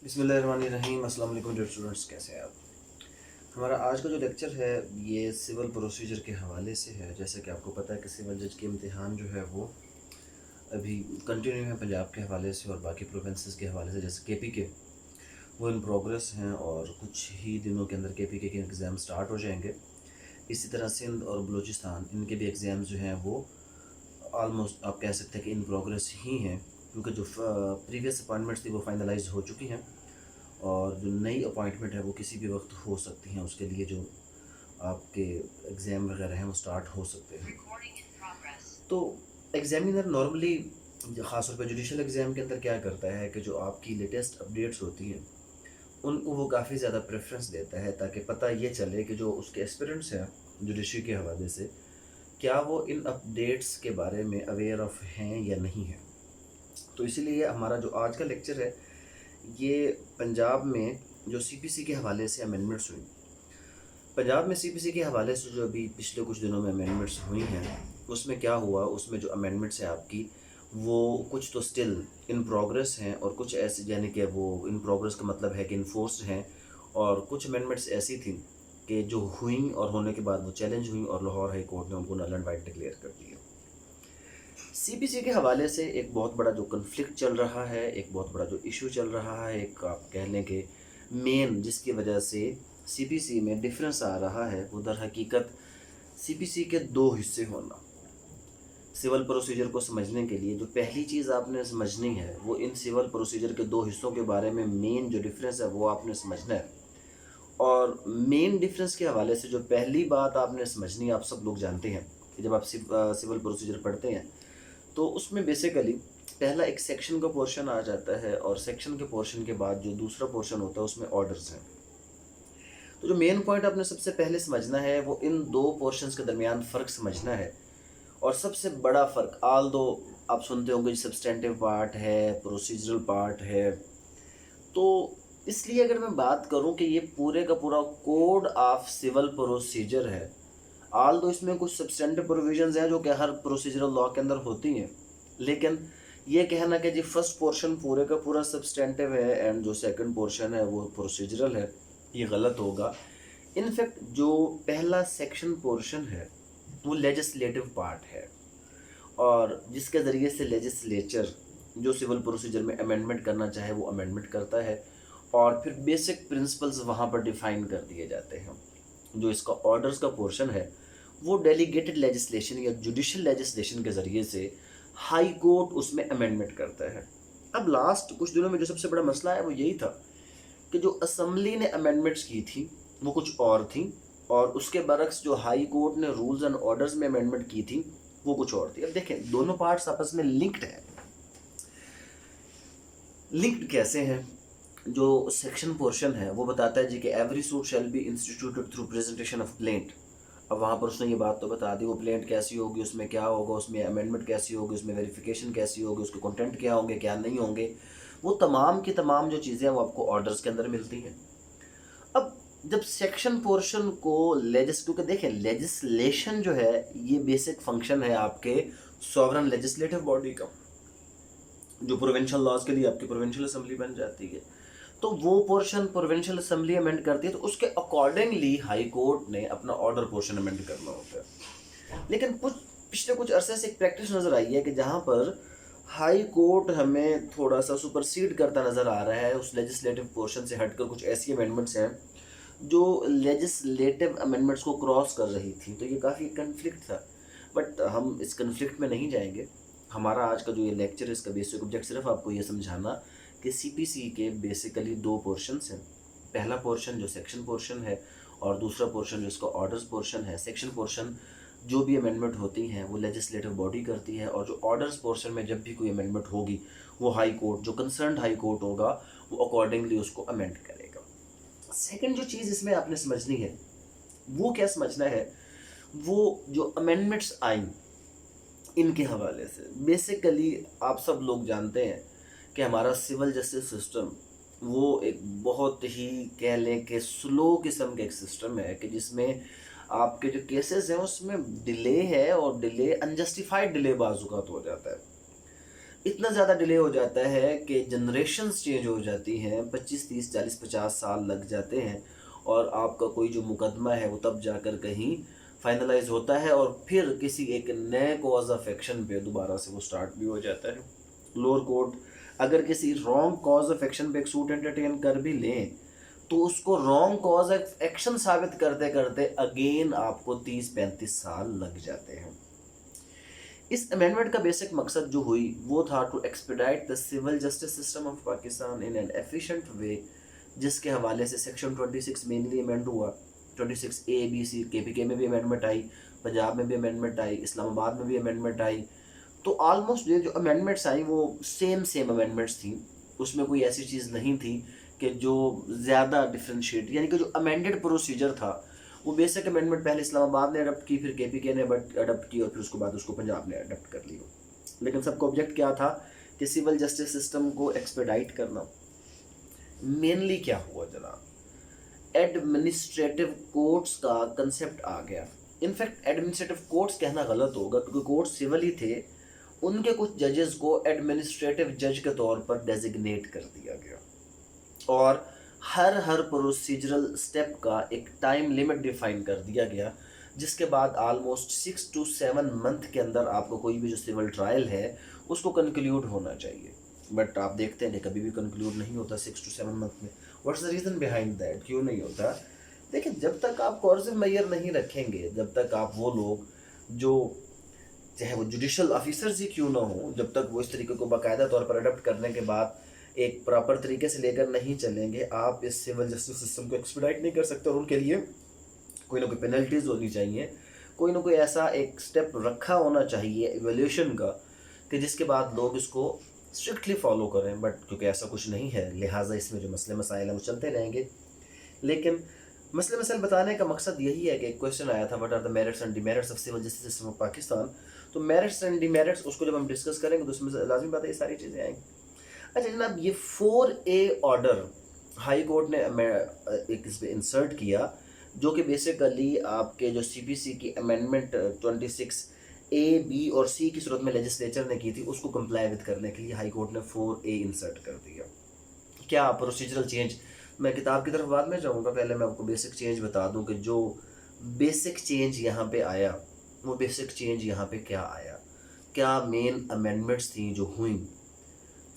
बिस्मिल्लाहिर्रहमानिर्रहीम। अस्सलाम वालेकुम डियर स्टूडेंट्स, कैसे हैं आप। हमारा आज का जो लेक्चर है ये सिविल प्रोसीजर के हवाले से है। जैसे कि आपको पता है कि सिविल जज के इम्तिहान जो है वो अभी कंटिन्यू है पंजाब के हवाले से और बाकी प्रोविंसेस के हवाले से, जैसे केपी के वो इन प्रोग्रेस हैं और कुछ ही दिनों के अंदर केपी के एग्ज़ाम स्टार्ट हो जाएंगे। इसी तरह सिंध और बलूचिस्तान इनके भी एग्ज़ाम जो हैं वो ऑलमोस्ट आप कह सकते हैं कि इन प्रोग्रेस ही हैं, क्योंकि जो प्रीवियस अपॉइंटमेंट्स थी वो फाइनलाइज हो चुकी हैं और जो नई अपॉइंटमेंट है वो किसी भी वक्त हो सकती हैं। उसके लिए जो आपके एग्ज़ाम वगैरह हैं वो स्टार्ट हो सकते हैं। तो एग्ज़ामिनर नॉर्मली ख़ास तौर पर जुडिशल एग्ज़ाम के अंदर क्या करता है कि जो आपकी लेटेस्ट अपडेट्स होती हैं उनको वो काफ़ी ज़्यादा प्रेफरेंस देता है, ताकि पता ये चले कि जो उसके एस्पिरेंट्स हैं जुडिशरी के हवाले से क्या वो इन अपडेट्स के बारे में अवेयर ऑफ हैं या नहीं हैं। तो इसीलिए हमारा जो आज का लेक्चर है ये पंजाब में जो सीपीसी के हवाले से अमेंडमेंट्स हुई, पंजाब में सीपीसी के हवाले से जो अभी पिछले कुछ दिनों में अमेंडमेंट्स हुई हैं उसमें क्या हुआ, उसमें जो अमेंडमेंट्स हैं आपकी वो कुछ तो स्टिल इन प्रोग्रेस हैं और कुछ ऐसे, यानी कि वो इन प्रोग्रेस का मतलब है कि इन्फोर्स्ड हैं, और कुछ अमेंडमेंट्स ऐसी थी कि जो हुई और होने के बाद वो चैलेंज हुई और लाहौर हाई कोर्ट ने उनको नल एंड वाइड डिक्लेयर कर दिया। सीपीसी के हवाले से एक बहुत बड़ा जो कन्फ्लिक्ट चल रहा है, एक बहुत बड़ा जो इशू चल रहा है, एक आप कह लें कि मेन जिसकी वजह से सीपीसी में डिफरेंस आ रहा है, वो दर हकीकत सीपीसी के दो हिस्से होना। सिविल प्रोसीजर को समझने के लिए जो पहली चीज़ आपने समझनी है वो इन सिविल प्रोसीजर के दो हिस्सों के बारे में मेन जो डिफरेंस है वो आपने समझना है। और मेन डिफरेंस के हवाले से जो पहली बात आपने समझनी है, आप सब लोग जानते हैं कि जब आप सिविल प्रोसीजर पढ़ते हैं तो उसमें बेसिकली पहला एक सेक्शन का पोर्शन आ जाता है और सेक्शन के पोर्शन के बाद जो दूसरा पोर्शन होता है उसमें ऑर्डर्स हैं। तो जो मेन पॉइंट आपने सबसे पहले समझना है वो इन दो पोर्शंस के दरमियान फ़र्क समझना है। और सबसे बड़ा फ़र्क, आल दो आप सुनते होंगे सब्सटेंटिव पार्ट है, प्रोसीजरल पार्ट है, तो इसलिए अगर मैं बात करूं कि ये पूरे का पूरा कोड ऑफ सिविल प्रोसीजर है, आल दो इसमें कुछ सब्सटेंटिव प्रोविजंस हैं जो कि हर प्रोसीजरल लॉ के अंदर होती हैं, लेकिन ये कहना कि जी फर्स्ट पोर्शन पूरे का पूरा सब्सटेंटिव है एंड जो सेकंड पोर्शन है वो प्रोसीजरल है, ये गलत होगा। इनफैक्ट जो पहला सेक्शन पोर्शन है वो लेजिस्लेटिव पार्ट है और जिसके ज़रिए से लेजिस्लेचर जो सिविल प्रोसीजर में अमेंडमेंट करना चाहे वो अमेंडमेंट करता है और फिर बेसिक प्रिंसिपल्स वहाँ पर डिफ़ाइन कर दिए जाते हैं। जो इसका ऑर्डर्स का पोर्शन है वो डेलीगेटेड लेजिस्लेशन या जुडिशल लेजिस्लेशन के ज़रिए से हाई कोर्ट उसमें अमेंडमेंट करता है। अब लास्ट कुछ दिनों में जो सबसे बड़ा मसला है वो यही था कि जो असम्बली ने अमेंडमेंट्स की थी वो कुछ और थी और उसके बरक्स जो हाई कोर्ट ने रूल्स एंड ऑर्डर्स में अमेंडमेंट की थी वो कुछ और थी। अब देखें दोनों पार्ट्स आपस में लिंक्ड हैं। लिंक्ड कैसे हैं? जो सेक्शन पोर्शन है वो बताता है जी कि every suit shall be instituted through presentation of plaint. अब वहाँ पर उसने ये बात तो बता दी वो प्लेंट कैसी होगी, उसमें क्या होगा, उसमें अमेंडमेंट कैसी होगी, उसमें वेरिफिकेशन कैसी होगी, उसके कंटेंट क्या होंगे क्या नहीं होंगे, वो तमाम की तमाम जो चीज़ें हैं वो आपको ऑर्डर्स के अंदर मिलती हैं। अब जब सेक्शन पोर्शन को क्योंकि देखें लेजिस्लेशन जो है ये बेसिक फंक्शन है आपके सॉवरन लेजिस्लेटिव बॉडी का, जो प्रोविंशियल लॉज के लिए आपकी प्रोविंशियल असेंबली बन जाती है, तो वो पोर्शन प्रोविंशियल असेंबली अमेंड करती है, तो उसके अकॉर्डिंगली हाई कोर्ट ने अपना ऑर्डर पोर्शन अमेंड करना होता है। लेकिन पिछले कुछ अरसे से एक प्रैक्टिस नज़र आई है कि जहाँ पर हाई कोर्ट हमें थोड़ा सा सुपरसीड करता नज़र आ रहा है, उस लेजिस्लेटिव पोर्शन से हटकर कुछ ऐसी अमेंडमेंट्स हैं जो लेजिस्लेटिव अमेंडमेंट्स को क्रॉस कर रही थी, तो ये काफ़ी कन्फ्लिक्ट था। बट हम इस कन्फ्लिक्ट में नहीं जाएंगे। हमारा आज का जो ये लेक्चर है इसका बेसिक ऑब्जेक्ट सिर्फ आपको ये समझाना कि सीपीसी के बेसिकली दो पोर्शंस हैं। पहला पोर्शन जो सेक्शन पोर्शन है और दूसरा पोर्शन जो इसका ऑर्डर्स पोर्शन है। सेक्शन पोर्शन जो भी अमेंडमेंट होती हैं वो लेजिस्लेटिव बॉडी करती है और जो ऑर्डर्स पोर्शन में जब भी कोई अमेंडमेंट होगी वो हाई कोर्ट, जो कंसर्न्ड हाई कोर्ट होगा वो अकॉर्डिंगली उसको अमेंड करेगा। सेकंड जो चीज़ इसमें आपने समझनी है वो क्या समझना है, वो जो अमेंडमेंट्स आई इनके हवाले से बेसिकली आप सब लोग जानते हैं कि हमारा सिविल जस्टिस सिस्टम वो एक बहुत ही कह लें कि स्लो किस्म का एक सिस्टम है कि जिसमें आपके जो केसेस हैं उसमें डिले है और डिले अनजस्टिफाइड डिले बाजुकात हो जाता है। इतना ज़्यादा डिले हो जाता है कि जनरेशन्स चेंज हो जाती हैं, 25 30 40 50 साल लग जाते हैं, और आपका कोई जो मुकदमा है वो तब जाकर कहीं फाइनलाइज होता है, और फिर किसी एक नए कॉज ऑफ एक्शन पे दोबारा से वो स्टार्ट भी हो जाता है। लोअर कोर्ट अगर किसी रॉन्ग कॉज ऑफ एक्शन पे एक सूट एंटरटेन कर भी लें, तो उसको रॉन्ग कॉज ऑफ एक्शन साबित करते करते अगेन आपको 30 35 साल लग जाते हैं। इस अमेंडमेंट का बेसिक मकसद जो हुई वो था to expedite the civil justice system of Pakistan in an efficient way, जिसके हवाले से सेक्शन 26 मेनली अमेंड हुआ। 26A B C KPK में भी अमेंडमेंट आई, पंजाब में भी अमेंडमेंट आई, इस्लामाबाद में भी अमेंडमेंट आई। तो ऑलमोस्ट ये जो अमेंडमेंट्स आई वो सेम अमेंडमेंट्स थी, उसमें कोई ऐसी चीज़ नहीं थी कि जो ज़्यादा डिफ्रेंशिएट, यानी कि जो अमेंडेड प्रोसीजर था वो बेसिक अमेंडमेंट पहले इस्लामाबाद ने अडप्ट की, फिर KPK ने अडप्ट की, और फिर उसके बाद उसको पंजाब ने अडप्ट कर ली। लेकिन सबका ऑब्जेक्ट क्या था कि सिविल जस्टिस सिस्टम को एक्सपेडाइट करना। मेनली क्या हुआ जनाब, एडमिनिस्ट्रेटिव कोर्ट्स का कंसेप्ट आ गया। इनफैक्ट एडमिनिस्ट्रेटिव कोर्ट्स कहना गलत होगा, क्योंकि कोर्ट सिविल ही थे, उनके कुछ जजेस को एडमिनिस्ट्रेटिव जज के तौर पर डेजिग्नेट कर दिया गया, और हर प्रोसीजरल स्टेप का एक टाइम लिमिट डिफाइन कर दिया गया, जिसके बाद ऑलमोस्ट 6 to 7 मंथ के अंदर आपको कोई भी जो सिविल ट्रायल है उसको कंक्लूड होना चाहिए। बट आप देखते हैं कि कभी भी कंक्लूड नहीं होता 6 to 7 मंथ में। What's the reason behind that, क्यों नहीं होता? देखिए, जब तक आप कोर्सिव मेजर नहीं रखेंगे, जब तक आप वो लोग जो चाहे वो जुडिशल ऑफिसर्स ही क्यों ना हो, जब तक वो इस तरीके को बाकायदा तौर पर अडप्ट करने के बाद एक प्रॉपर तरीके से लेकर नहीं चलेंगे, आप इस सिविल जस्टिस सिस्टम को एक्सपेडाइट नहीं कर सकते। और उनके लिए कोई ना कोई पेनल्टीज होनी चाहिए, कोई ना कोई ऐसा एक स्टेप रखा होना चाहिए इवैल्यूएशन का, कि जिसके बाद लोग इसको स्ट्रिक्टली फॉलो करें। बट क्योंकि ऐसा कुछ नहीं है, लिहाजा इसमें जो मसले मसाइल हैं वो चलते रहेंगे। लेकिन मसले मसाइल बताने का मकसद यही है कि एक क्वेश्चन आया था, what are the merits and demerits of civil justice system of Pakistan. तो मेरिट्स एंड डिमेरिट्स उसको जब हम डिस्कस करेंगे तो उसमें लाजमी बात है ये सारी चीज़ें आएंगी। अच्छा जनाब, ये 4A ऑर्डर हाई कोर्ट ने एक इस पर इंसर्ट किया, जो कि बेसिकली आपके जो CPC की अमेंडमेंट 26A B और C की सूरत में लेजिस्लेचर ने की थी, उसको कंप्लाई विद करने के लिए हाई कोर्ट ने 4A इंसर्ट कर दिया। क्या प्रोसीजरल चेंज, मैं किताब की तरफ बाद में जाऊँगा, पहले मैं आपको बेसिक चेंज बता दूँ कि जो बेसिक चेंज यहाँ पे आया, वो बेसिक चेंज यहाँ पे क्या आया, क्या मेन अमेंडमेंट्स थी जो हुई।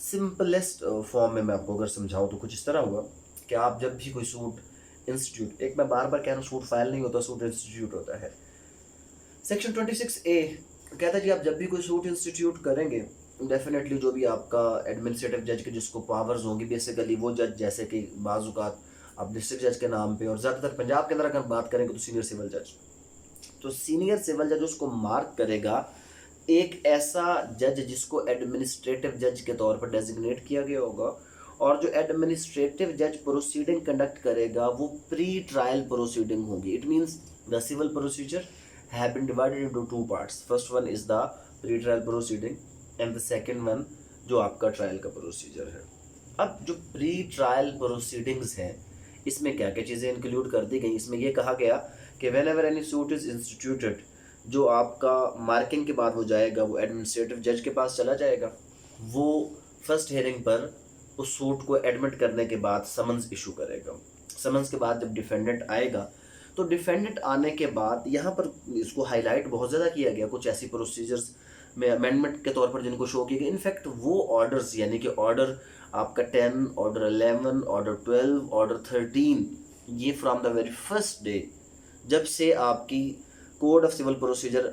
सिंपलेस्ट फॉर्म में मैं आपको अगर समझाऊँ तो कुछ इस तरह हुआ कि आप जब भी कोई सूट इंस्टीट्यूट, एक मैं बार बार कह रहा हूँ, सूट फाइल नहीं होता, सूट इंस्टीट्यूट होता है। सेक्शन 26A कहता है कि आप जब भी कोई सूट इंस्टीट्यूट करेंगे, डेफिनेटली जो भी आपका एडमिनिस्ट्रेटिव जज के जिसको पावर्स होंगी, बेसिकली वो जज, जैसे कि बाज़-औक़ात आप डिस्ट्रिक्ट जज के नाम पे, और ज़्यादातर पंजाब के अंदर अगर बात करेंगे तो सीनियर सिविल जज, तो सीनियर सिविल जज उसको मार्क करेगा एक ऐसा जज जिसको एडमिनिस्ट्रेटिव जज के तौर पर डेजिग्नेट किया गया होगा, और जो एडमिनिस्ट्रेटिव जज प्रोसीडिंग कंडक्ट करेगा वो प्री ट्रायल प्रोसीडिंग होगी। It means the civil procedure have been divided into 2 parts. First one is the pre trial proceeding and the second one जो आपका ट्रायल का प्रोसीजर है। अब जो प्री ट्रायल प्रोसीडिंग्स हैं, इसमें क्या क्या चीज़ें इंक्लूड कर दी गई, इसमें यह कहा गया कि when ever any suit is instituted, जो आपका मार्किंग के बाद हो जाएगा वो एडमिनिस्ट्रेटिव जज के पास चला जाएगा, वो फर्स्ट हियरिंग पर उस सूट को एडमिट करने के बाद समन्स इशू करेगा। समन्स के बाद जब डिफेंडेंट आएगा, तो डिफेंडेंट आने के बाद यहाँ पर इसको हाईलाइट बहुत ज़्यादा किया गया, कुछ ऐसी प्रोसीजर्स में अमेंडमेंट के तौर पर जिनको शो किए गए। इनफैक्ट वो ऑर्डर्स, यानी कि ऑर्डर आपका 10, ऑर्डर 11, ऑर्डर 12, ऑर्डर 13, ये from the very first day जब से आपकी code of civil procedure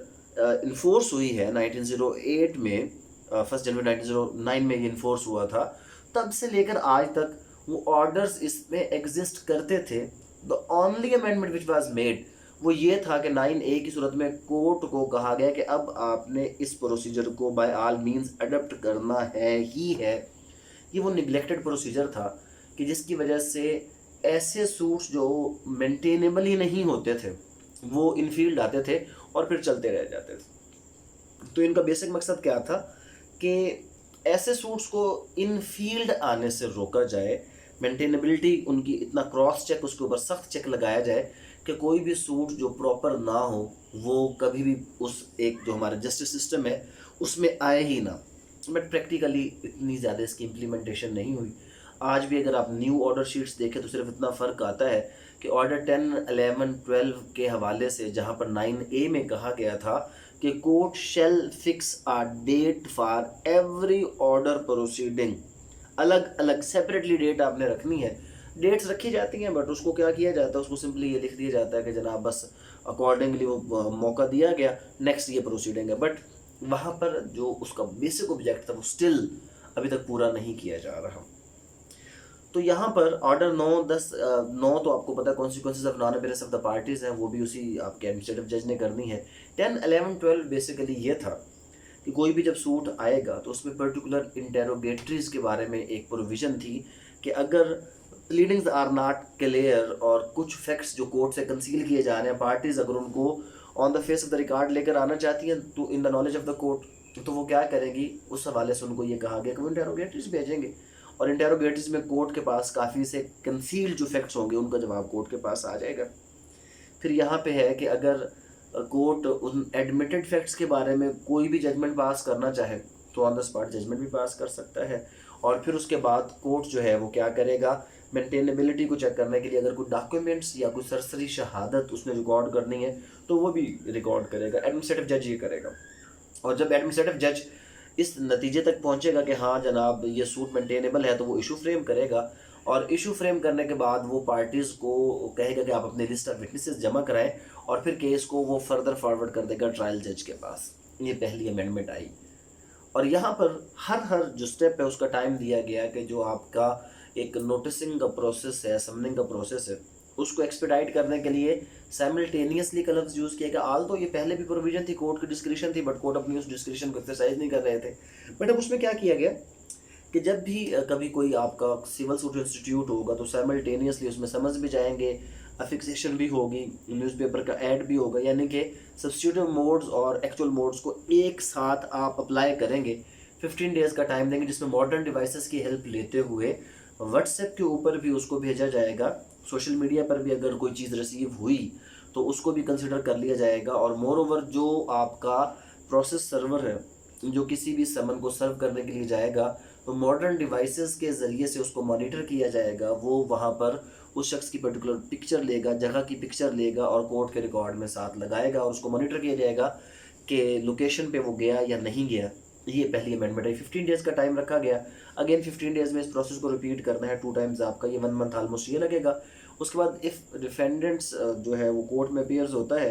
enforce हुई है 1908 में, 1 जनवरी 1909 में ये इन्फोर्स हुआ था, तब से लेकर आज तक वो ऑर्डर्स इसमें एग्जिस्ट करते थे। The only amendment which was made वो ये था कि 9A की सूरत में कोर्ट को कहा गया कि अब आपने इस प्रोसीजर को बाय ऑल मींस अडप्ट करना है ही है। ये वो निगलेक्टेड प्रोसीजर था कि जिसकी वजह से ऐसे सूट्स जो मेंटेनेबल ही नहीं होते थे वो इनफील्ड आते थे और फिर चलते रह जाते थे। तो इनका बेसिक मकसद क्या था कि ऐसे सूट्स को इनफील्ड आने से रोका जाए, मेंटेनेबिलिटी उनकी इतना क्रॉस चेक, उसके ऊपर सख्त चेक लगाया जाए कि कोई भी सूट जो प्रॉपर ना हो वो कभी भी उस एक जो हमारा जस्टिस सिस्टम है उसमें आए ही ना। बट प्रैक्टिकली इतनी ज़्यादा इसकी इम्प्लीमेंटेशन नहीं हुई। आज भी अगर आप न्यू ऑर्डर शीट्स देखें तो सिर्फ इतना फ़र्क आता है कि ऑर्डर 10, 11, 12 के हवाले से जहाँ पर 9A में कहा गया था कि court shall fix a date for every order proceeding. अलग अलग सेपरेटली डेट आपने रखनी है। डेट्स रखी जाती हैं बट उसको क्या किया जाता है, उसको सिंपली ये लिख दिया जाता है कि जनाब बस अकॉर्डिंगली वो मौका दिया गया, नेक्स्ट ये प्रोसीडिंग है। बट वहाँ पर जो उसका बेसिक ऑब्जेक्ट था वो स्टिल अभी तक पूरा नहीं किया जा रहा। तो यहाँ पर ऑर्डर 9 तो आपको पता है consequences of non appearance of the parties हैं, वो भी उसी आपके एडमिनिस्ट्रेटिव जज ने करनी है। 10, 11, 12 बेसिकली ये था कि कोई भी जब सूट आएगा तो उसमें पर्टिकुलर इंटेरोगेटरीज के बारे में एक प्रोविज़न थी कि अगर प्लीडिंग्स आर नॉट क्लियर और कुछ फैक्ट्स जो कोर्ट से कंसील किए जा रहे हैं, पार्टीज अगर उनको on the face of the record लेकर आना चाहती हैं तो in the knowledge of the court, तो वो क्या करेंगी, उस हवाले से उनको ये कहा गया कि वो इंटेरोगेटरीज भेजेंगे और इंटेरोगेटरीज में कोर्ट के पास काफ़ी से कंसील्ड जो फैक्ट्स होंगे उनका जवाब कोर्ट के पास आ जाएगा। फिर यहाँ पे है कि अगर कोर्ट उन एडमिटेड फैक्ट्स के बारे में कोई भी जजमेंट पास करना चाहे तो ऑन द स्पॉट जजमेंट भी पास कर सकता है। और फिर उसके बाद कोर्ट जो है वो क्या करेगा, मेंटेनेबिलिटी को चेक करने के लिए अगर कोई डॉक्यूमेंट्स या कोई सरसरी शहादत उसने रिकॉर्ड करनी है तो वो भी रिकॉर्ड करेगा। एडमिनिस्ट्रेटिव जज ये करेगा। और जब एडमिनिस्ट्रेटिव जज इस नतीजे तक पहुंचेगा कि हाँ जनाब ये सूट मेंटेनेबल है तो वो इशू फ्रेम करेगा। और इशू फ्रेम करने के बाद वो पार्टीज़ को कहेगा कि आप अपने लिस्ट ऑफ विटनेसेस जमा कराएं और फिर केस को वो फर्दर फॉरवर्ड कर देगा ट्रायल जज के पास। ये पहली अमेंडमेंट आई। और यहाँ पर हर जो स्टेप है उसका टाइम दिया गया कि जो आपका एक नोटिसिंग का प्रोसेस है, समनिंग का प्रोसेस है, उसको एक्सपेडाइट करने के लिए साइमल्टेनियसली का लफ्ज़ यूज़ किया गया। आल तो ये पहले भी प्रोविजन थी, कोर्ट की डिस्क्रिप्शन थी, बट कोर्ट अपनी उस डिस्क्रिप्शन को एक्सरसाइज नहीं कर रहे थे। बट अब उसमें क्या किया गया कि जब भी कभी कोई आपका सिविल सूट इंस्टीट्यूट होगा तो साइमल्टेनियसली उसमें समझ भी जाएंगे, अफिक्सेशन भी होगी, न्यूज़पेपर का ऐड भी होगा, यानी कि सब्स्टिट्यूटिव मोड्स और एक्चुअल मोड्स को एक साथ आप अप्लाई करेंगे। 15 डेज़ का टाइम देंगे जिसमें मॉडर्न डिवाइसेस की हेल्प लेते हुए व्हाट्सएप के ऊपर भी उसको भेजा जाएगा, सोशल मीडिया पर भी अगर कोई चीज़ रिसीव हुई तो उसको भी कंसिडर कर लिया जाएगा। और मोर ओवर जो आपका प्रोसेस सर्वर है जो किसी भी समन को सर्व करने के लिए जाएगा तो मॉडर्न डिवाइसेस के ज़रिए से उसको मॉनिटर किया जाएगा। वो वहाँ पर उस शख्स की पर्टिकुलर पिक्चर लेगा, जगह की पिक्चर लेगा और कोर्ट के रिकॉर्ड में साथ लगाएगा और उसको मॉनिटर किया जाएगा कि लोकेशन पे वो गया या नहीं गया। ये पहली अमेंडमेंट है। 15 डेज़ का टाइम रखा गया। अगेन 15 डेज़ में इस प्रोसेस को रिपीट करना है 2 टाइम्स, आपका ये 1 मंथ ऑलमोस्ट ये लगेगा। उसके बाद इफ़ डिफेंडेंट्स जो है वो कोर्ट में अपियर्स होता है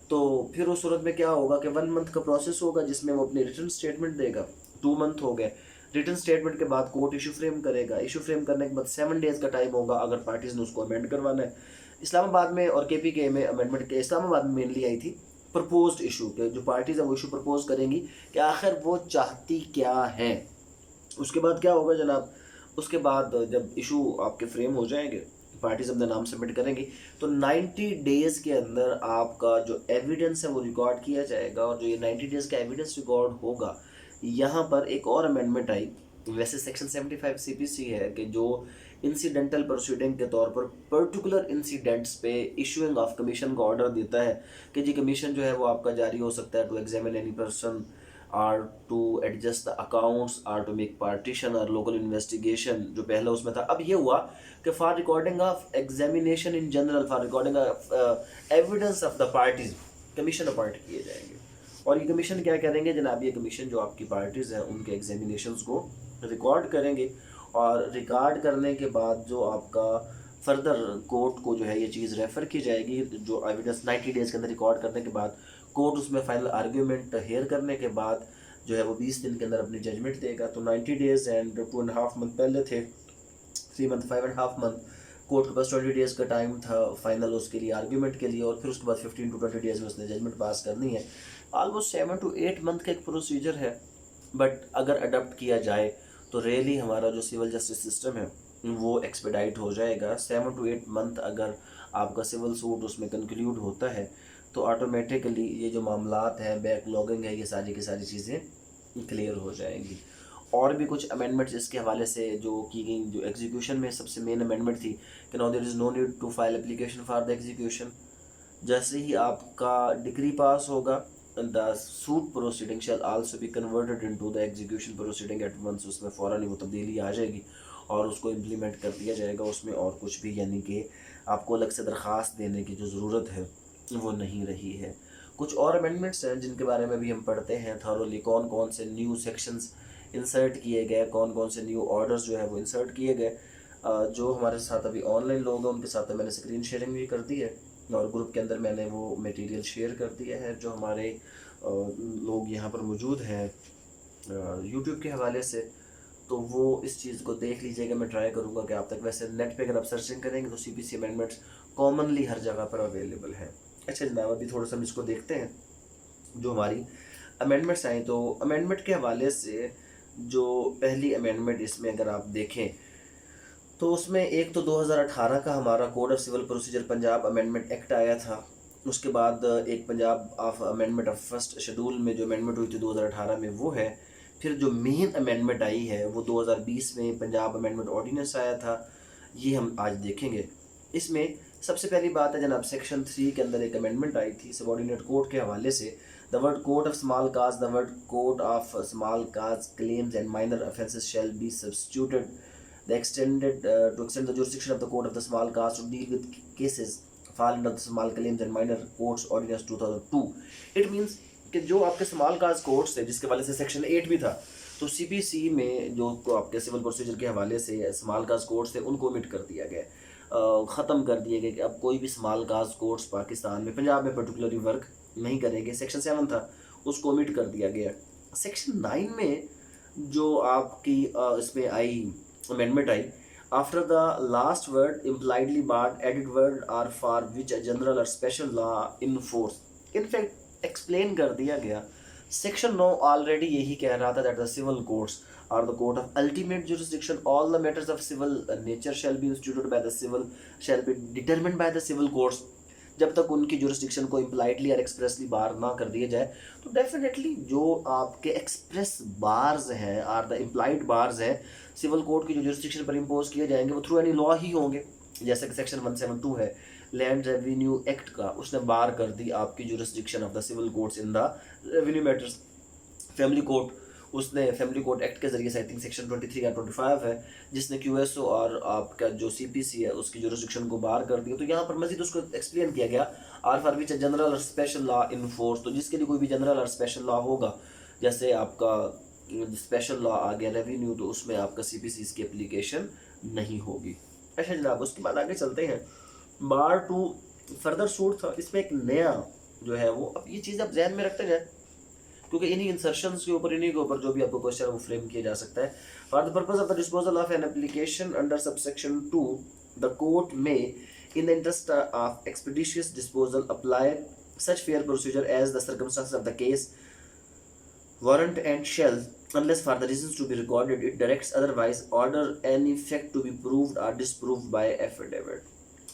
तो फिर उस सूरत में क्या होगा कि 1 मंथ का प्रोसेस होगा जिसमें वो अपनी रिटर्न स्टेटमेंट देगा। 2 मंथ हो गए। रिटर्न स्टेटमेंट के बाद कोर्ट इशू फ्रेम करेगा। इशू फ्रेम करने के बाद 7 डेज़ का टाइम होगा अगर पार्टीज़ ने उसको अमेंड करवाना है। इस्लामाबाद में और KPK में अमेंडमेंट के इस्लामाबाद में मेनली आई थी प्रपोज्ड इशू के, जो पार्टीज़ है वो इशू प्रपोज करेंगी कि आखिर वो चाहती क्या हैं। उसके बाद क्या होगा जनाब, उसके बाद जब इशू आपके फ्रेम हो जाएंगे, पार्टीज अपना नाम सबमिट करेंगी तो 90 डेज़ के अंदर आपका जो एविडेंस है वो रिकॉर्ड किया जाएगा। और जो ये 90 डेज़ का एविडेंस रिकॉर्ड होगा, यहाँ पर एक और अमेंडमेंट आई। वैसे सेक्शन 75 CPC है कि जो इंसिडेंटल प्रोसीडिंग के तौर पर पर्टिकुलर इंसिडेंट्स पे इशूइंग ऑफ कमीशन का ऑर्डर देता है कि जी कमीशन जो है वो आपका जारी हो सकता है to examine any person or to adjust the accounts or to make partition और लोकल इन्वेस्टिगेशन, जो पहले उसमें था। अब ये हुआ कि for recording of examination in general, for recording of evidence of the parties commission appoint किए जाएंगे। और ये कमीशन क्या करेंगे जनाब, ये कमीशन जो आपकी पार्टीज़ हैं उनके एग्जामिनेशंस को रिकॉर्ड करेंगे और रिकॉर्ड करने के बाद जो आपका फर्दर कोर्ट को जो है ये चीज़ रेफ़र की जाएगी। जो एविडेंस 90 डेज़ के अंदर रिकॉर्ड करने के बाद कोर्ट उसमें फाइनल आर्ग्यूमेंट हेयर करने के बाद जो है वो 20 दिन के अंदर अपनी जजमेंट देगा। तो 90 डेज़ एंड 2.5 मंथ पहले थे, 3 मंथ 5.5 मंथ कोर्ट के पास 20 डेज़ का टाइम था फाइनल उसके लिए आर्ग्यूमेंट के लिए। और फिर उसके बाद 15 to 20 डेज़ में उसने जजमेंट पास करनी है। ऑलमोस्ट 7 to 8 मंथ का एक प्रोसीजर है, बट अगर अडॉप्ट किया जाए तो रियली हमारा जो सिविल जस्टिस सिस्टम है वो एक्सपेडाइट हो जाएगा। 7 to 8 मंथ अगर आपका सिविल सूट उसमें कंक्लूड होता है तो ऑटोमेटिकली ये जो मामलात हैं, बैकलॉगिंग है, ये सारी की सारी चीज़ें क्लियर हो जाएंगी। और भी कुछ अमेंडमेंट्स इसके हवाले से जो की गई, जो एग्जीक्यूशन में सबसे मेन अमेंडमेंट थी कि now there is no need to file application for the execution. जैसे ही आपका डिग्री पास होगा the suit proceeding shall also be converted into the execution proceeding at once, उसमें फ़ौरन ही वो तब्दीली आ जाएगी और उसको इम्प्लीमेंट कर दिया जाएगा। उसमें और कुछ भी यानी कि आपको अलग से दरख्वास्त देने की जो ज़रूरत है वो नहीं रही है। कुछ और अमेंडमेंट्स हैं जिनके बारे में भी हम पढ़ते हैं थॉरोली, कौन कौन से न्यू सेक्शंस इंसर्ट किए गए, कौन कौन से न्यू ऑर्डर्स जो है वो इंसर्ट किए गए। जो हमारे साथ अभी ऑनलाइन लोग हैं उनके साथ तो मैंने स्क्रीन शेयरिंग भी कर दी है और ग्रुप के अंदर मैंने वो मटेरियल शेयर कर दिया है। जो हमारे लोग यहाँ पर मौजूद हैं यूट्यूब के हवाले से, तो वो इस चीज़ को देख लीजिएगा। मैं ट्राई करूँगा कि आप तक, वैसे नेट पे अगर आप सर्चिंग करेंगे तो CPC अमेंडमेंट्स कॉमनली हर जगह पर अवेलेबल है। अच्छा जनाब, अभी थोड़ा सा हम इसको देखते हैं जो हमारी अमेंडमेंट्स आई। तो अमेंडमेंट के हवाले से जो पहली अमेंडमेंट इसमें अगर आप देखें तो उसमें एक तो 2018 का हमारा code of civil procedure Punjab amendment act आया था। उसके बाद एक Punjab of amendment of first schedule में जो अमेंडमेंट हुई थी 2018 में वो है। फिर जो मेन अमेंडमेंट आई है वो 2020 में पंजाब अमेंडमेंट ऑर्डिनेंस आया था, ये हम आज देखेंगे। इसमें सबसे पहली बात है जनाब, सेक्शन 3 के अंदर एक अमेंडमेंट आई थी सबऑर्डिनेट कोर्ट के हवाले से। The word court of small cause, the word court of small cause claims and minor offences shall be substituted to extend the jurisdiction of the court of the small cause to deal with cases fall under the small claims and minor courts ordinance 2002। it means कि जो आपके small काज courts थे जिसके हवाले से section 8 भी था, तो CPC में जो आपके सिविल प्रोसीजर के हवाले से स्मॉल काज कोर्ट्स थे उनको ओमिट कर दिया गया, ख़त्म कर दिए गए कि अब कोई भी स्मॉल काज कोर्ट्स पाकिस्तान में, पंजाब में पर्टिकुलरली वर्क नहीं करेंगे। सेक्शन 7 था उसको ओमिट कर दिया गया। सेक्शन 9 में जो आपकी इसमें आई अमेंडमेंट आई, after the last word impliedly barred added word are for which general और special law in force. In fact explain कर दिया गया। सेक्शन 9 ऑलरेडी यही कह रहा था that the civil courts are the court of ultimate jurisdiction, all the matters of civil nature shall be instituted by the civil shall be determined by the civil courts. जब तक उनकी jurisdiction को impliedly और expressly बार ना कर दिया जाए, तो डेफिनेटली जो आपके एक्सप्रेस बार्स हैं और द इम्प्लाइड बार्स हैं सिविल कोर्ट की जो जुरिस्डिक्शन पर इम्पोज किए जाएंगे वो थ्रू एनी लॉ ही होंगे। जैसे कि सेक्शन 172 है लैंड रेवेन्यू एक्ट का, उसने बार कर दी आपकी jurisdiction of the civil courts in the revenue matters. Family court, उसने फैमिली कोर्ट एक्ट के जरिए से आई थिंक सेक्शन 23 या 25 है जिसने QSO और आपका जो CPC है उसकी जुरिस्डिक्शन को बार कर दिया। तो यहाँ पर मजीद उसको एक्सप्लेन किया गया आर फॉर विच जनरल और स्पेशल लॉ इन फोर्स, तो जिसके लिए कोई भी जनरल और स्पेशल लॉ होगा, जैसे आपका स्पेशल लॉ आ गया रेवेन्यू, तो उसमें आपका CPC की एप्लीकेशन नहीं होगी। अच्छा जनाब, उसके बाद आगे चलते हैं। बार टू फर्दर सूट था, इसमें एक नया जो है वो, अब ये चीज़ आप जहन में रखते जाए क्योंकि इन्हीं इंसर्शंस के ऊपर, इन्हीं के ऊपर जो भी आपको क्वेश्चन वो फ्रेम किया जा सकता है। For the purpose of the disposal of an application under subsection 2 the court may in the interest of expeditious disposal apply such fair procedure as the circumstances of the case warrant and shall, unless for the reasons to be recorded it directs otherwise, order any fact to be proved or disproved by affidavit।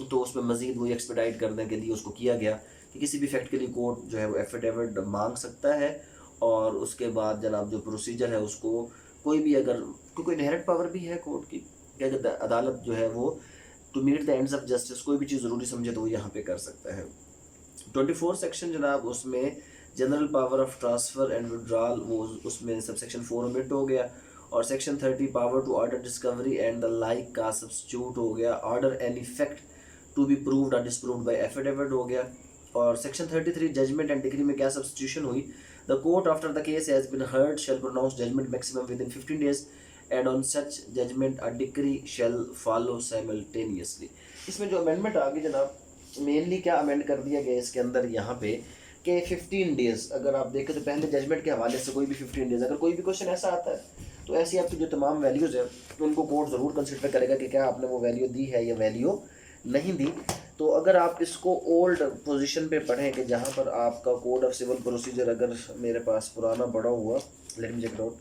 तो उसमें मजीद वही expedite करने के लिए उसको किया गया कि किसी भी फैक्ट के लिए कोर्ट जो है वो एफिडेविट मांग सकता है और उसके बाद जनाब जो प्रोसीजर है उसको कोई भी, अगर कोई इनहेरेंट पावर भी है कोर्ट की कि अगर अदालत जो है वो to meet the ends of justice कोई भी चीज़ ज़रूरी समझे तो वो यहाँ पे कर सकता है। 24 सेक्शन जनाब, उसमें general power of transfer and withdrawal, वो उसमें सब सेक्शन 4 ओमिट हो गया। और section 30 power to order discovery and the like का सब्स्टिट्यूट हो गया। Order any fact to be proved और डिसप्रूव्ड बाय एफिडेविट हो गया। और सेक्शन 33 जजमेंट एंड डिग्री में क्या सब्स्टिट्यूशन हुई, the court after the case has been heard shall pronounce judgment maximum within 15 days and on such judgment a decree shall follow simultaneously. इसमें जो amendment आ गई जनाब, मेनली क्या amend कर दिया गया इसके अंदर यहाँ पे कि 15 डेज़, अगर आप देखें तो पहले जजमेंट के हवाले से कोई भी 15 डेज़, अगर कोई भी क्वेश्चन ऐसा आता है तो ऐसी आपकी जो तमाम वैल्यूज़ है उनको कोर्ट ज़रूर कंसिडर करेगा कि क्या आपने वो वैल्यू दी है या वैल्यू नहीं दी। तो अगर आप इसको ओल्ड पोजीशन पे पढ़ें कि जहाँ पर आपका कोड ऑफ सिविल प्रोसीजर अगर मेरे पास पुराना पड़ा हुआ, लेट मी चेक आउट,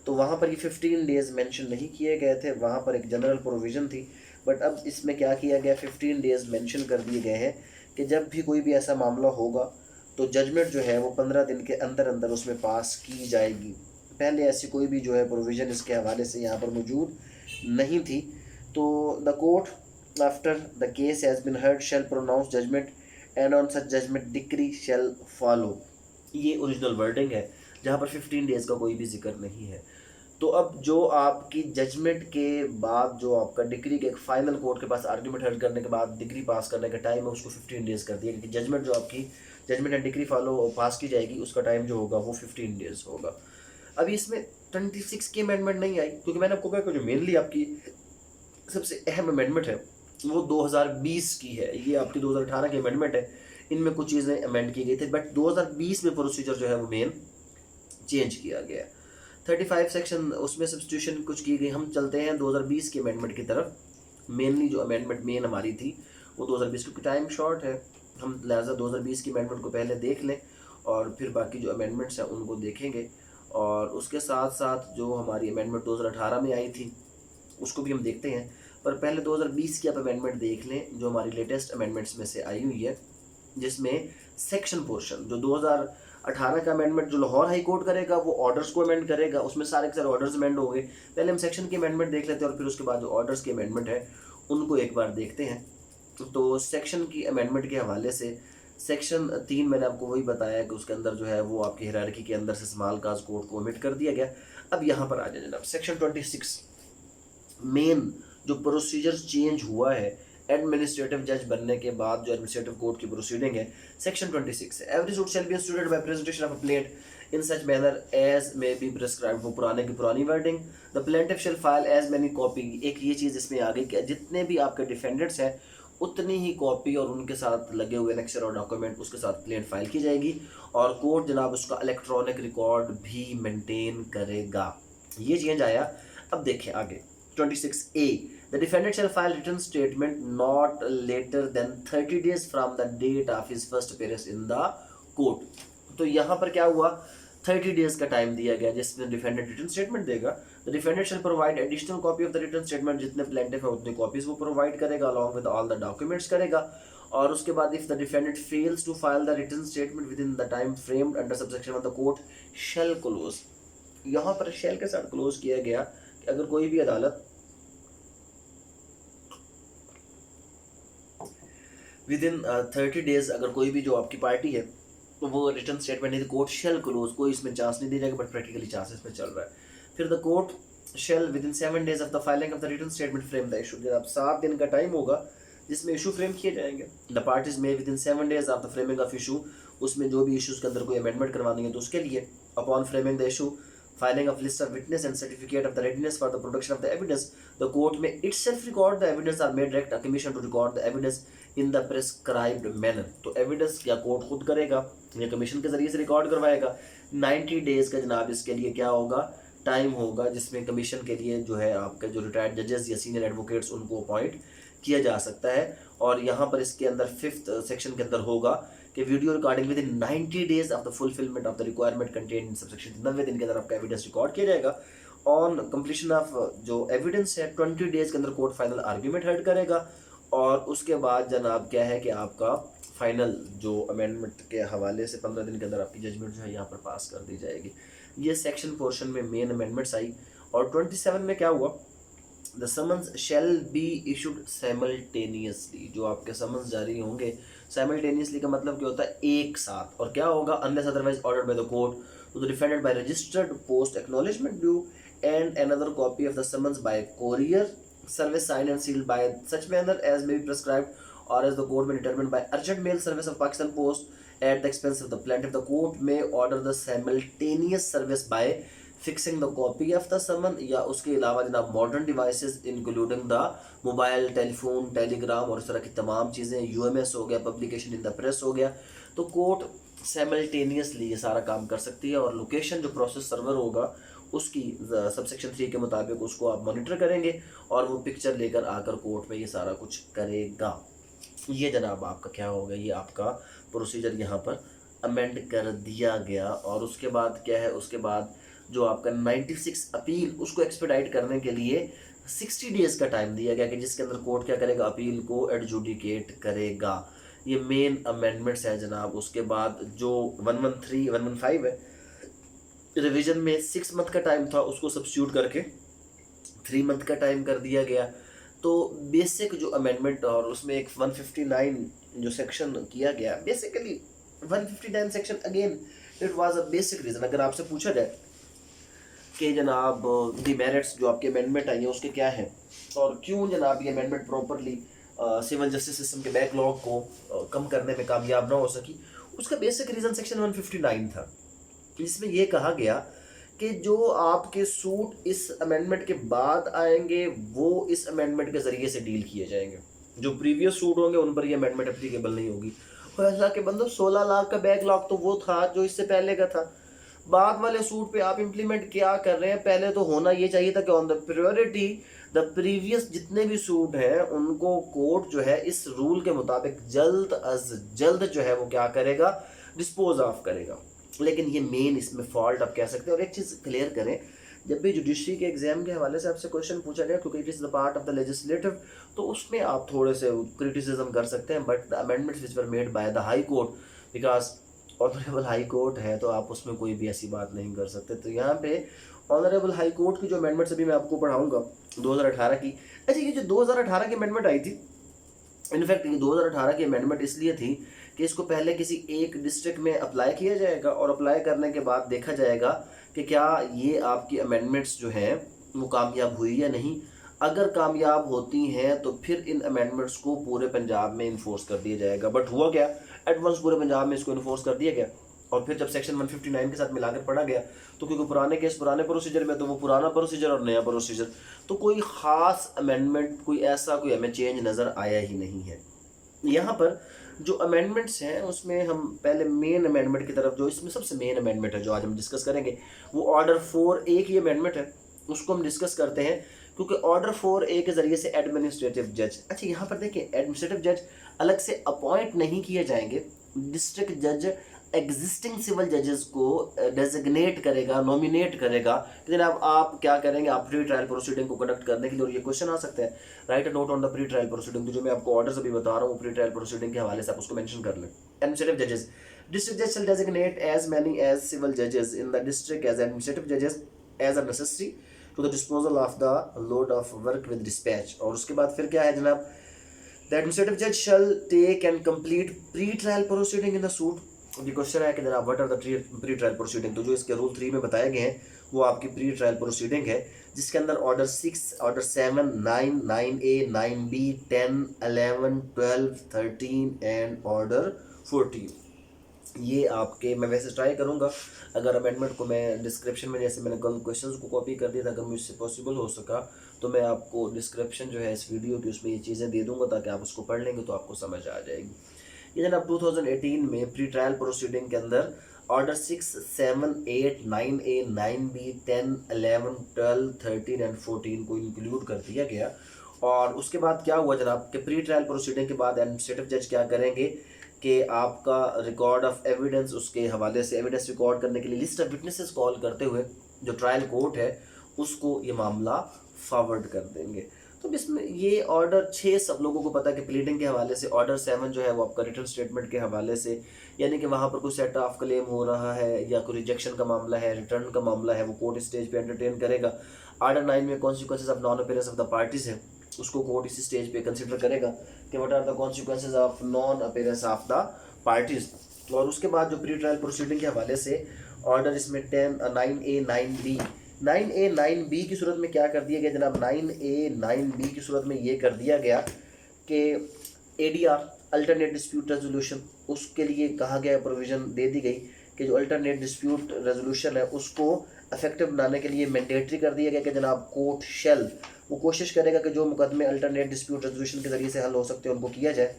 तो वहाँ पर ये 15 डेज़ मेंशन नहीं किए गए थे, वहाँ पर एक जनरल प्रोविज़न थी। बट अब इसमें क्या किया गया, 15 डेज़ मेंशन कर दिए गए हैं कि जब भी कोई भी ऐसा मामला होगा तो जजमेंट जो है वो 15 दिन के अंदर अंदर उसमें पास की जाएगी। पहले ऐसी कोई भी जो है प्रोविज़न इसके हवाले से यहाँ पर मौजूद नहीं थी। तो the court after the case has been heard shall pronounce judgment and on such judgment decree shall follow. ये ओरिजिनल वर्डिंग है जहाँ पर 15 डेज़ का कोई भी जिक्र नहीं है। तो अब जो आपकी जजमेंट के बाद जो आपका डिग्री के एक फाइनल कोर्ट के पास आर्ग्यूमेंट हर्ड करने के बाद डिग्री पास करने का टाइम है उसको 15 डेज़ कर दिया, क्योंकि जजमेंट जो आपकी जजमेंट एंड डिग्री फॉलो पास की जाएगी उसका टाइम जो होगा वो 15 डेज़ होगा। अभी इसमें 26 की अमेंडमेंट नहीं आई, क्योंकि मैंने आपको कहा कि जो मेनली आपकी सबसे अहम अमेंडमेंट है वो 2020 की है। ये आपकी 2018 की अमेंडमेंट है, इनमें कुछ चीज़ें अमेंड की गई थी, बट 2020 में प्रोसीजर जो है वो मेन चेंज किया गया। 35 सेक्शन उसमें सब्स्टिट्यूशन कुछ की गई। हम चलते हैं 2020 की अमेंडमेंट की तरफ। मेनली जो अमेंडमेंट मेन हमारी थी वो 2020, क्योंकि टाइम शॉर्ट है, हम लिहाजा 2020 की अमेंडमेंट को पहले देख लें और फिर बाकी जो अमेंडमेंट्स हैं उनको देखेंगे। और उसके साथ साथ जो हमारी अमेंडमेंट 2018 में आई थी उसको भी हम देखते हैं, पर पहले 2020 की आप अमेंडमेंट देख लें जो हमारी लेटेस्ट अमेंडमेंट्स में से आई हुई है, जिसमें सेक्शन पोर्शन जो 2018 का अमेंडमेंट जो लाहौर हाई कोर्ट करेगा वो ऑर्डर्स को अमेंड करेगा, उसमें सारे के सारे ऑर्डर्स अमेंड होंगे। पहले हम सेक्शन की अमेंडमेंट देख लेते हैं और फिर उसके बाद जो ऑर्डर्स की अमेंडमेंट है उनको एक बार देखते हैं। तो सेक्शन की अमेंडमेंट के हवाले से सेक्शन 3 मैंने आपको वही बताया कि उसके अंदर जो है वो आपकी हायरार्की के अंदर से स्मॉल काज कोर्ट को ओमिट कर दिया गया। अब यहाँ पर आ जाए जनाब, सेक्शन 26 मेन जो प्रोसीजर चेंज हुआ है एडमिनिस्ट्रेटिव जज बनने के बाद जो एडमिनिस्ट्रेटिव कोर्ट की प्रोसीडिंग है, सेक्शन 26 है। Every suit shall be instituted by presentation of a plaint in such manner as may be prescribed. वो पुराने की पुरानी wording. The plaintiff shall file as many copy. एक ये चीज़ इसमें आ गई कि जितने भी आपके डिफेंडेंट्स हैं उतनी ही कॉपी और उनके साथ लगे हुए एनेक्सर और डॉक्यूमेंट उसके साथ प्लेंट फाइल की जाएगी, और कोर्ट जनाब उसका इलेक्ट्रॉनिक रिकॉर्ड भी मेंटेन करेगा। ये चेंज आया। अब देखें आगे 26A, the defendant shall file written statement not later than 30 days from the date of his first appearance in the court। तो यहाँ पर क्या हुआ, 30 डेज का टाइम दिया गया जिसमें डिफेंडेंट रिटन स्टेटमेंट देगा। The defendant shall provide additional copy of the written statement. जितने प्लेंटिफ है उतनी कॉपीज वो प्रोवाइड करेगा along with all the documents करेगा। और उसके बाद if the defendant fails to file the written statement within the time framed under subsection of the court shall close. यहाँ पर शैल के साथ क्लोज किया गया कि अगर कोई भी अदालत विद इन 30 डेज अगर कोई भी जो आपकी पार्टी है तो वो रिटर्न स्टेटमेंट नहीं, कोर्ट शेल क्लोज, कोई इसमें चांस नहीं दिया जाएगा, बट प्रैक्टिकली चांस इसमें चल रहा है। फिर the court shell with in 7 days of the filing of the return statement frame the issue. जब 7 दिन का टाइम होगा जिसमें इशू फ्रेम किए जाएंगे। द पार्टीज में with in 7 days of the framing of issue, उसमें जो भी इशूज़ के अंदर कोई अमेंडमेंट करवानी है तो उसके लिए upon framing the issue filing of list of witness and certificate of the readiness for the production of the evidence, the court may itself record the evidence or may direct a commission to record the evidence in the prescribed manner। तो evidence या court खुद करेगा या commission के जरिए से record करवाएगा। 90 days का जनाब इसके लिए क्या होगा, टाइम होगा, जिसमें कमीशन के लिए जो है आपके जो रिटायर्ड जजेस या सीनियर एडवोकेट्स उनको अपॉइंट किया जा सकता है। और यहाँ पर इसके अंदर 5th सेक्शन के अंदर होगा कि video recording with in 90 days of the fulfilment of the requirement contained in subsection. 90 दिन के अंदर आपका एविडेंस रिकॉर्ड किया जाएगा। ऑन कंप्लीशन ऑफ जो एविडेंस है 20 डेज के अंदर कोर्ट फाइनल आर्ग्यूमेंट हर्ड करेगा। और उसके बाद जनाब क्या है कि आपका फाइनल जो अमेंडमेंट के हवाले से 15 दिन के अंदर आपकी जजमेंट जो है यहाँ पर पास कर दी जाएगी। ये सेक्शन पोर्शन में मेन अमेंडमेंट्स आई। और 27 में क्या हुआ, the summons shall be issued simultaneously. जो आपके समन्स जारी होंगे साइमल्टेनियसली का मतलब क्या होता है, एक साथ। और क्या होगा, unless otherwise ordered by the court to the defendant by registered post acknowledgement due and another copy of the summons by courier service signed and sealed by such manner as may be prescribed or as the court may determine by urgent mail service of Pakistan Post at the expense of the plaintiff, the court may order the simultaneous service by fixing the copy of the summon, या उसके अलावा जनाब modern devices including the mobile telephone Telegram और इस तरह की तमाम चीज़ें, यूएमएस हो गया, पब्लिकेशन इन द प्रेस हो गया, तो कोर्ट साइमल्टेनियसली ये सारा काम कर सकती है। और लोकेशन जो प्रोसेस सर्वर होगा उसकी सबसेक्शन 3 के मुताबिक उसको आप मॉनिटर करेंगे और वो पिक्चर लेकर आकर कोर्ट में ये सारा कुछ करेगा। ये जनाब आपका क्या होगा, ये आपका प्रोसीजर यहाँ पर अमेंड कर दिया गया। और उसके बाद क्या है, उसके बाद जो आपका 96 अपील उसको एक्सपेडाइट करने के लिए 60 डेज़ का टाइम दिया गया कि जिसके अंदर कोर्ट क्या करेगा, अपील को एडजुडिकेट करेगा। ये मेन अमेंडमेंट्स हैं जनाब। उसके बाद जो 113 115 है, रिवीजन में 6 मंथ का टाइम था उसको सब्स्टिट्यूट करके 3 मंथ का टाइम कर दिया गया। तो बेसिक जो अमेंडमेंट और उसमें एक 159 जो सेक्शन किया गया, basically 159 section again it was a basic reason. अगर आपसे पूछा जाए कि जनाब दी मेरिट्स जो आपके अमेंडमेंट आई है उसके क्या हैं और क्यों जनाब ये amendment properly civil justice system के बैकलॉग को कम करने में कामयाब ना हो सकी, उसका बेसिक रीज़न सेक्शन 159 था। इसमें यह कहा गया कि जो आपके सूट इस अमेंडमेंट के बाद आएंगे वो इस अमेंडमेंट के ज़रिए से डील किए जाएंगे। जो प्रीवियस सूट होंगे उन पर ये अमेंडमेंट एप्लीकेबल नहीं होगी। और अल्लाह के बंदो 16 लाख का बैकलॉग तो वो था जो इससे पहले का था। बाद वाले सूट पे आप इंप्लीमेंट क्या कर रहे हैं, पहले तो होना ये चाहिए था कि on the priority the previous जितने भी सूट हैं उनको कोर्ट जो है इस रूल के मुताबिक जल्द अज जल्द जो है वो क्या करेगा, डिस्पोज ऑफ करेगा। लेकिन ये मेन इसमें फॉल्ट आप कह सकते हैं। और एक चीज़ क्लियर करें, जब भी जुडिशरी के एग्जाम के हवाले से आपसे क्वेश्चन पूछा जाए क्योंकि it is the part of the legislative, तो उसमें आप थोड़े से क्रिटिसिज्म कर सकते हैं, but the amendments which were made by the high court, because honourable high court है तो आप उसमें कोई भी ऐसी बात नहीं कर सकते। तो यहाँ पे ऑनरेबल हाई कोर्ट की जो अमेंडमेंट्स अभी मैं आपको पढ़ाऊंगा 2018 की। अच्छा, ये जो 2018 की अमेंडमेंट आई थी, इनफैक्ट ये 2018 की अमेंडमेंट इसलिए थी कि इसको पहले किसी एक डिस्ट्रिक्ट में अप्लाई किया जाएगा और अप्लाई करने के बाद देखा जाएगा कि क्या ये आपकी अमेंडमेंट्स जो हैं वो कामयाब हुई या नहीं। अगर कामयाब होती हैं तो फिर इन अमेंडमेंट्स को पूरे पंजाब में इन्फोर्स कर दिया जाएगा। बट हुआ क्या, एडवांस पूरे पंजाब में इसको इन्फोर्स कर दिया गया। और फिर जब सेक्शन 159 के साथ मिलाकर पढ़ा गया तो क्योंकि पुराने केस पुराने प्रोसीजर में, तो वो पुराना प्रोसीजर और नया प्रोसीजर, तो कोई ख़ास अमेंडमेंट कोई ऐसा कोई हमें चेंज नज़र आया ही नहीं है। यहाँ पर जो अमेंडमेंट्स हैं उसमें हम पहले मेन अमेंडमेंट की तरफ, जो इसमें सबसे मेन अमेंडमेंट है जो आज हम डिस्कस करेंगे, वो ऑर्डर 4A की अमेंडमेंट है, उसको हम डिस्कस करते हैं। क्योंकि ऑर्डर 4A के ज़रिए से एडमिनिस्ट्रेटिव जज, अच्छा यहाँ पर देखिए एडमिनिस्ट्रेटिव जज अलग से अपॉइंट नहीं किए जाएंगे। डिस्ट्रिक्ट जज एग्जिस्टिंग सिविल जजेस को डेजिग्नेट करेगा, नॉमिनेट करेगा कि जनाब आप क्या करेंगे, आप प्री ट्रायल प्रोसीडिंग को कंडक्ट करने के लिए। और ये क्वेश्चन आ सकता है, right a note on the pre trial proceeding. तो जो मैं आपको ऑर्डर्स अभी बता रहा हूँ प्री ट्रायल प्रोसीडिंग के हवाले से आप उसको मेंशन कर लें। एडमिनिस्ट्रेटिव जजेस, डिस्ट्रिक्ट जज शैल designate as many as civil जजेस in the district as administrative जजेस as a necessary to the disposal of the load of work with dispatch. और उसके बाद फिर क्या है जनाब, द एडमिनिस्ट्रेटिव जज shall take and complete pre trial proceeding in the suit. ये क्वेश्चन है कि जनाब what are the pre trial proceeding. तो जो इसके रूल 3 में बताए गए हैं वो आपकी प्री ट्रायल प्रोसीडिंग है, जिसके अंदर order 6, order 7, 9, 9A, 9B, 10, 11, 12, 13 and order 14। ये आपके, मैं वैसे ट्राई करूँगा अगर अमेंडमेंट को मैं डिस्क्रिप्शन में, जैसे मैंने कल क्वेश्चंस को कॉपी कर दिया था, अगर मुझसे पॉसिबल हो सका तो मैं आपको डिस्क्रिप्शन जो है इस वीडियो की उसमें ये चीज़ें दे दूँगा ताकि आप उसको पढ़ लेंगे तो आपको समझ आ जाएगी। ये जनाब 2018 में प्री ट्रायल प्रोसीडिंग के अंदर ऑर्डर 6, 7, 8, 9A, 9B, 10, 11, 12, 13 एंड 14 को इंक्लूड कर दिया गया। और उसके बाद क्या हुआ जनाब कि प्री ट्रायल प्रोसीडिंग के बाद एडमिनिस्ट्रेटिव जज क्या करेंगे कि आपका रिकॉर्ड ऑफ एविडेंस, उसके हवाले से एविडेंस रिकॉर्ड करने के लिए लिस्ट ऑफ विटनेसेस कॉल करते हुए जो ट्रायल कोर्ट है उसको ये मामला फॉरवर्ड कर देंगे। तो इसमें ये ऑर्डर 6 सब लोगों को पता है कि प्लीडिंग के हवाले से, ऑर्डर 7 जो है वो आपका रिटर्न स्टेटमेंट के हवाले से, यानी कि वहाँ पर कोई सेट ऑफ क्लेम हो रहा है या कोई रिजेक्शन का मामला है, रिटर्न का मामला है, वो कोर्ट स्टेज पे एंटरटेन करेगा। ऑर्डर 9 में consequences of non appearance of the parties है, उसको कोर्ट इसी स्टेज पे कंसिडर करेगा कि what are the consequences of non appearance of the parties. और उसके बाद जो प्री ट्रायल प्रोसीडिंग के हवाले से ऑर्डर इसमें 9A, 9B, 9A, 9B की सूरत में क्या कर दिया गया जनाब, 9A, 9B की सूरत में ये कर दिया गया कि ADR अल्टरनेट डिस्प्यूट रेजोल्यूशन, उसके लिए कहा गया प्रोविज़न दे दी गई कि जो अल्टरनेट डिस्प्यूट रेजोल्यूशन है उसको इफेक्टिव बनाने के लिए मैंडेटरी कर दिया गया कि जनाब कोर्ट शेल, वो कोशिश करेगा कि जो मुकदमे अल्टरनेट डिस्प्यूट रेजोल्यूशन के ज़रिए से हल हो सकते हैं उनको किया जाए।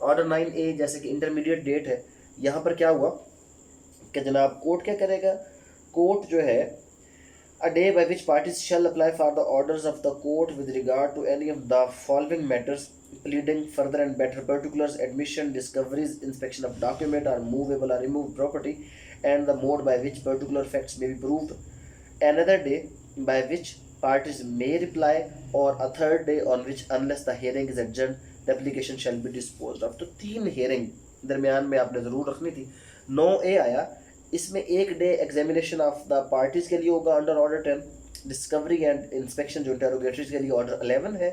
ऑर्डर 9A जैसे कि इंटरमीडिएट डेट है, यहाँ पर क्या हुआ कि जनाब कोर्ट क्या करेगा, कोर्ट जो है a day by which parties shall apply for the orders of the court with regard to any of the following matters: pleading further and better particulars, admission, discoveries, inspection of document or movable or removed property, and the mode by which particular facts may be proved. Another day by which parties may reply, or a third day on which, unless the hearing is adjourned, the application shall be disposed of. तो 3 hearing दरमियान में आपने ज़रूर रखनी थी। 9A आया, इसमें एक day examination of the parties के लिए होगा under order 10, discovery and inspection जो इंटेरोगेटरीज के लिए ऑर्डर 11 है,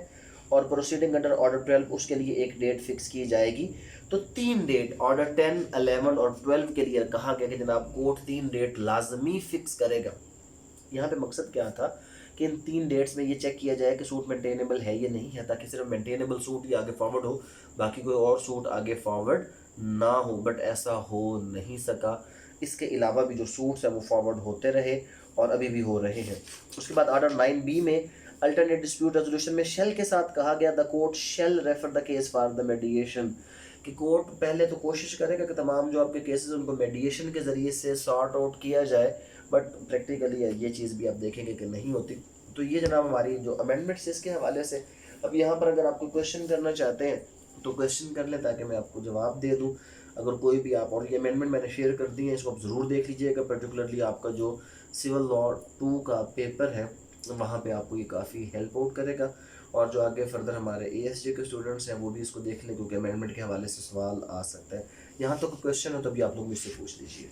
और प्रोसीडिंग अंडर ऑर्डर 12 उसके लिए एक डेट फिक्स की जाएगी। तो 3 डेट ऑर्डर 10, 11 और 12 के लिए कहा गया कि जनाब कोर्ट 3 डेट लाजमी फिक्स करेगा। यहाँ पे मकसद क्या था कि इन 3 डेट्स में ये चेक किया जाए कि सूट मेंटेनेबल है या नहीं है, ताकि सिर्फ मेंटेनेबल सूट ही आगे फॉरवर्ड हो, बाकी कोई और सूट आगे फॉरवर्ड ना हो। बट ऐसा हो नहीं सका। इसके अलावा भी जो सूट्स हैं वो फॉरवर्ड होते रहे और अभी भी हो रहे हैं। उसके बाद ऑर्डर 9B में अल्टरनेट डिस्प्यूट रेजोल्यूशन में शेल के साथ कहा गया the court shell refer the case for the मेडिएशन, कि कोर्ट पहले तो कोशिश करेगा कि तमाम जो आपके केसेस उनको मेडिएशन के ज़रिए से सॉर्ट आउट किया जाए, बट प्रैक्टिकली ये चीज़ भी आप देखेंगे कि नहीं होती। तो ये जनाब हमारी जो अमेंडमेंट्स इसके हवाले से। अब यहाँ पर अगर आपको क्वेश्चन करना चाहते हैं तो क्वेश्चन कर लें ताकि मैं आपको जवाब दे दूँ। अगर कोई भी आप, और ये अमेंडमेंट मैंने शेयर कर दी है, इसको आप ज़रूर देख लीजिएगा। पर्टिकुलरली आपका जो सिविल लॉ 2 का पेपर है वहाँ पे आपको ये काफ़ी हेल्प आउट करेगा। और जो आगे फर्दर हमारे ASJ के स्टूडेंट्स हैं वो भी इसको देख लें, क्योंकि अमेंडमेंट के हवाले से सवाल आ सकता है। यहाँ तो कोई क्वेश्चन हो तो भी आप लोग मुझसे पूछ लीजिए।